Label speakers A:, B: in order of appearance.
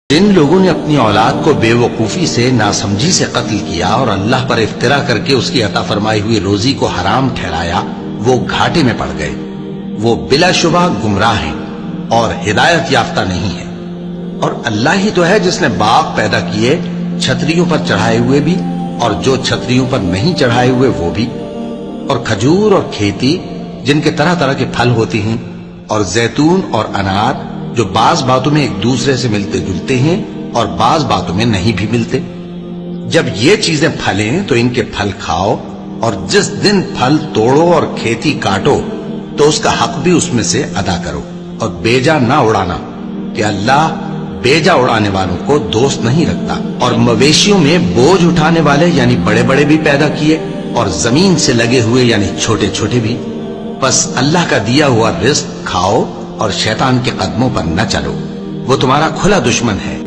A: جن لوگوں نے اپنی اولاد کو بے وقوفی سے ناسمجھی سے قتل کیا اور اللہ پر افترا کر کے اس کی عطا فرمائی ہوئی روزی کو حرام ٹھہرایا، وہ گھاٹے میں پڑ گئے۔ وہ بلا شبہ گمراہ ہیں اور ہدایت یافتہ نہیں ہے۔ اور اللہ ہی تو ہے جس نے باغ پیدا کیے، چھتریوں پر چڑھائے ہوئے بھی اور جو چھتریوں پر نہیں چڑھائے ہوئے وہ بھی، اور کھجور اور کھیتی جن کے طرح طرح کے پھل ہوتے ہیں، اور زیتون اور انار جو بعض باتوں میں ایک دوسرے سے ملتے جلتے ہیں اور بعض باتوں میں نہیں بھی ملتے۔ جب یہ چیزیں پھلیں تو ان کے پھل کھاؤ، اور جس دن پھل توڑو اور کھیتی کاٹو تو اس کا حق بھی اس میں سے ادا کرو، اور بیجا نہ اڑانا کہ اللہ بیجا اڑانے والوں کو دوست نہیں رکھتا۔ اور مویشیوں میں بوجھ اٹھانے والے یعنی بڑے بڑے بھی پیدا کیے، اور زمین سے لگے ہوئے یعنی چھوٹے چھوٹے بھی۔ بس اللہ کا دیا ہوا رزق کھاؤ اور شیطان کے قدموں پر نہ چلو، وہ تمہارا کھلا دشمن ہے۔